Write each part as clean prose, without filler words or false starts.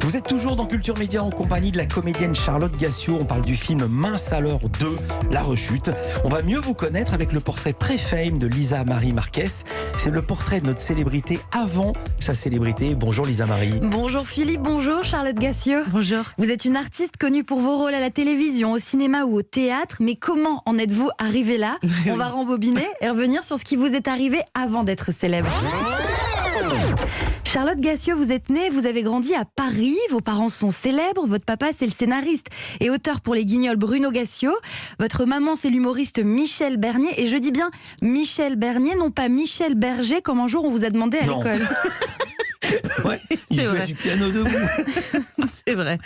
Vous êtes toujours dans Culture Média en compagnie de la comédienne Charlotte Gassiot. On parle du film Mince alors 2, La Rechute. On va mieux vous connaître avec le portrait pré-fame de Lisa Marie Marquez. C'est le portrait de notre célébrité avant sa célébrité. Bonjour Lisa Marie. Bonjour Philippe, bonjour Charlotte Gassiot. Bonjour. Vous êtes une artiste connue pour vos rôles à la télévision, au cinéma ou au théâtre. Mais comment en êtes-vous arrivée là? On va rembobiner et revenir sur ce qui vous est arrivé avant d'être célèbre. Charlotte Gassiot, vous êtes née, vous avez grandi à Paris, vos parents sont célèbres, votre papa c'est le scénariste et auteur pour Les Guignols Bruno Gassiot, votre maman c'est l'humoriste Michel Bernier, et je dis bien Michel Bernier, non pas Michel Berger comme un jour on vous a demandé à l'école. Ouais, il fait vrai. du piano debout. C'est vrai.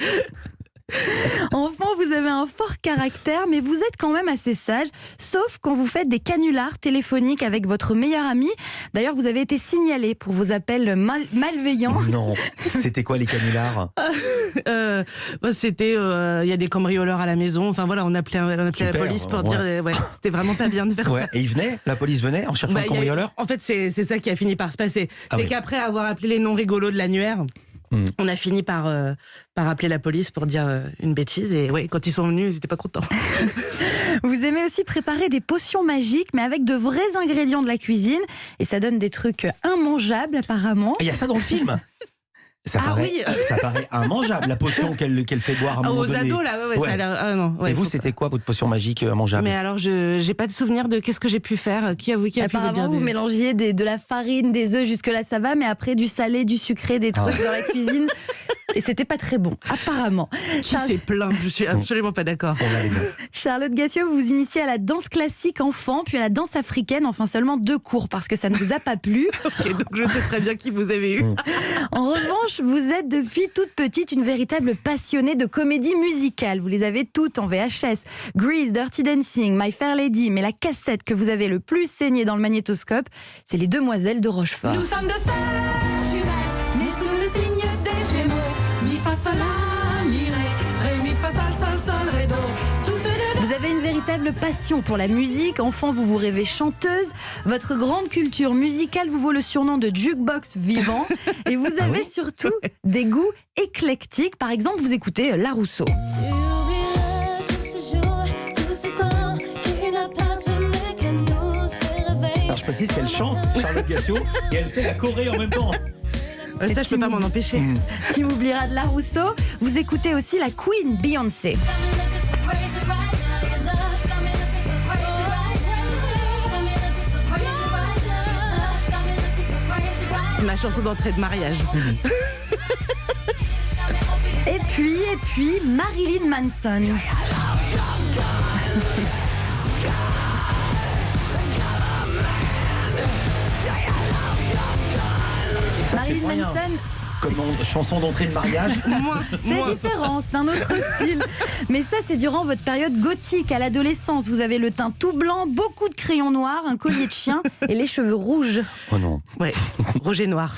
Enfant, vous avez un fort caractère, mais vous êtes quand même assez sage, sauf quand vous faites des canulars téléphoniques avec votre meilleur ami. D'ailleurs, vous avez été signalé pour vos appels malveillants. Non, c'était quoi les canulars? C'était, il y a des cambrioleurs à la maison. Enfin voilà, on appelait la police pour dire, c'était vraiment pas bien de faire ça. Et la police venait en cherchant un cambrioleur? En fait, c'est ça qui a fini par se passer. Qu'après avoir appelé les noms rigolos de l'annuaire, on a fini par appeler la police pour dire une bêtise. Et quand ils sont venus, ils n'étaient pas contents. Vous aimez aussi préparer des potions magiques, mais avec de vrais ingrédients de la cuisine. Et ça donne des trucs immangeables, apparemment. Il y a ça dans le film. Ça paraît immangeable, la potion qu'elle fait boire à un moment donné. Aux ados, là, ça a l'air... non, et vous, c'était quoi votre potion magique immangeable? Mais alors, je n'ai pas de souvenir de qu'est-ce que j'ai pu faire. Qui a pu vous dire apparemment, vous mélangiez de la farine, des œufs, jusque-là ça va, mais après du salé, du sucré, des trucs dans la cuisine. Et c'était pas très bon, apparemment. Qui s'est plaint? Je suis absolument pas d'accord. Charlotte Gassiot, vous vous initiez à la danse classique enfant, puis à la danse africaine, enfin seulement 2 cours, parce que ça ne vous a pas plu. Ok, donc je sais très bien qui vous avez eu. En revanche, vous êtes depuis toute petite une véritable passionnée de comédie musicale. Vous les avez toutes en VHS. Grease, Dirty Dancing, My Fair Lady, mais la cassette que vous avez le plus saignée dans le magnétoscope, c'est Les Demoiselles de Rochefort. Nous sommes deux sœurs jumelles, nées sous le signe des Gémeaux. Mi fa sol la mi ré, ré mi fa sol sol sol ré do. Toutes les deux. Vous avez une véritable passion pour la musique. Enfant, vous vous rêvez chanteuse. Votre grande culture musicale vous vaut le surnom de jukebox vivant. Et vous avez surtout des goûts éclectiques. Par exemple, vous écoutez La Rousseau. Alors je précise qu'elle chante, Charlotte Gassiot, et elle fait la choré en même temps. Ça, je peux pas m'en empêcher. Tu m'oublieras de La Rousseau. Vous écoutez aussi la Queen Beyoncé. C'est ma chanson d'entrée de mariage. Et puis Marilyn Manson. Marilyn Manson, Comme chanson d'entrée de mariage. c'est différent, c'est un autre style. Mais ça, c'est durant votre période gothique à l'adolescence. Vous avez le teint tout blanc, beaucoup de crayons noirs, un collier de chien et les cheveux rouges. Oh non. Ouais, rouge et noir.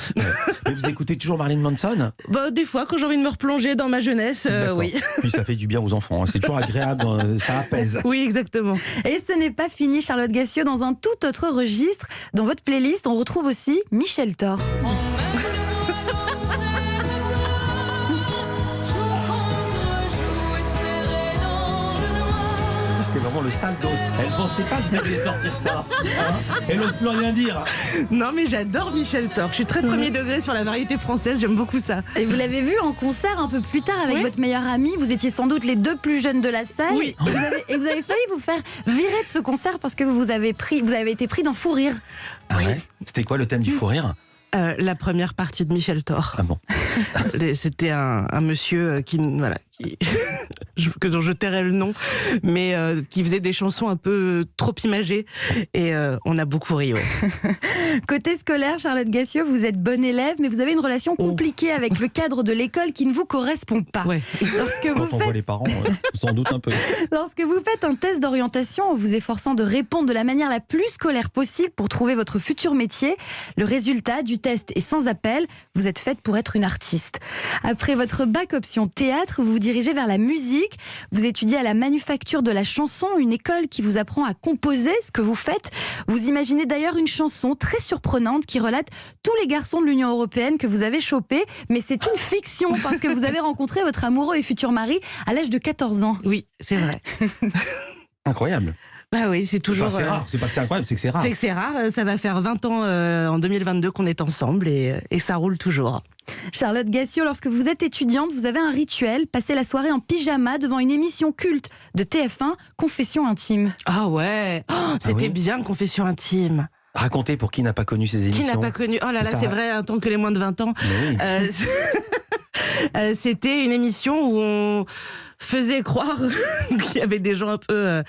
Mais vous écoutez toujours Marilyn Manson? Des fois, quand j'ai envie de me replonger dans ma jeunesse, oui. Puis ça fait du bien aux enfants. C'est toujours agréable, ça apaise. Oui, exactement. Et ce n'est pas fini, Charlotte Gassiot. Dans un tout autre registre, dans votre playlist, on retrouve aussi Michel Thor. C'est vraiment le sale dos. Elle pensait pas que vous alliez sortir ça. Elle n'ose plus rien dire. Non, mais j'adore Michel Thor. Je suis très premier degré sur la variété française. J'aime beaucoup ça. Et vous l'avez vu en concert un peu plus tard avec votre meilleur ami. Vous étiez sans doute les 2 plus jeunes de la salle. Oui. Et vous avez failli vous faire virer de ce concert parce que vous avez été pris d'un fou rire. Ah ouais? C'était quoi le thème du fou rire? La première partie de Michel Thor. Ah bon? C'était un monsieur dont je tairai le nom, mais qui faisait des chansons un peu trop imagées, et on a beaucoup ri. Ouais. Côté scolaire, Charlotte Gassiot, vous êtes bonne élève, mais vous avez une relation compliquée avec le cadre de l'école qui ne vous correspond pas. Ouais. Quand on voit les parents, on s'en doute un peu. Lorsque vous faites un test d'orientation en vous efforçant de répondre de la manière la plus scolaire possible pour trouver votre futur métier, le résultat du test est sans appel. Vous êtes faite pour être une artiste. Après votre bac option théâtre, vous vous dirigez dirigez vers la musique. Vous étudiez à la manufacture de la chanson, une école qui vous apprend à composer ce que vous faites. Vous imaginez d'ailleurs une chanson très surprenante qui relate tous les garçons de l'Union européenne que vous avez chopés, mais c'est une fiction parce que vous avez rencontré votre amoureux et futur mari à l'âge de 14 ans. Oui, c'est vrai. Incroyable. Bah oui, c'est toujours. Enfin, c'est rare. C'est pas que c'est incroyable, c'est que c'est rare. C'est que c'est rare. Ça va faire 20 ans en 2022 qu'on est ensemble et ça roule toujours. Charlotte Gassio, lorsque vous êtes étudiante, vous avez un rituel, passer la soirée en pyjama devant une émission culte de TF1, Confession intime. Ah ouais, c'était bien Confession intime. Racontez pour qui n'a pas connu ces émissions. Qui n'a pas connu? Oh là là, c'est vrai, tant que les moins de 20 ans. Oui. C'était une émission où on faisait croire qu'il y avait des gens un peu,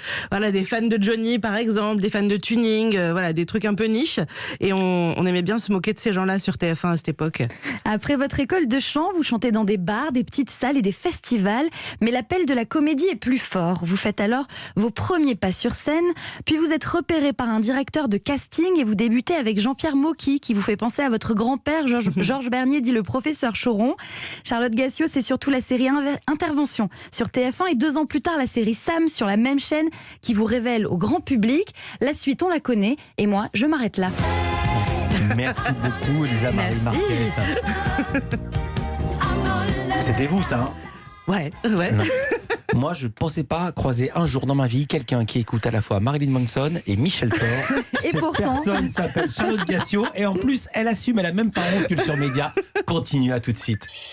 des fans de Johnny par exemple, des fans de tuning, des trucs un peu niche. Et on aimait bien se moquer de ces gens-là sur TF1 à cette époque. Après votre école de chant, vous chantez dans des bars, des petites salles et des festivals. Mais l'appel de la comédie est plus fort. Vous faites alors vos premiers pas sur scène. Puis vous êtes repéré par un directeur de casting et vous débutez avec Jean-Pierre Mocky qui vous fait penser à votre grand-père, Georges Bernier, dit le professeur Choron. Charlotte Gassio, c'est surtout la série Intervention sur TF1 et 2 ans plus tard la série Sam sur la même chaîne qui vous révèle au grand public. La suite, on la connaît et moi, je m'arrête là. Merci beaucoup, Elisa Marie Marquez. C'était vous, ça, hein? Ouais. Non. Moi, je ne pensais pas croiser un jour dans ma vie quelqu'un qui écoute à la fois Marilyn Manson et Michel Thor. Et Cette pourtant... personne s'appelle Charlotte Gassio et en plus, elle assume, elle a même pas honte. Culture Média continue, à tout de suite.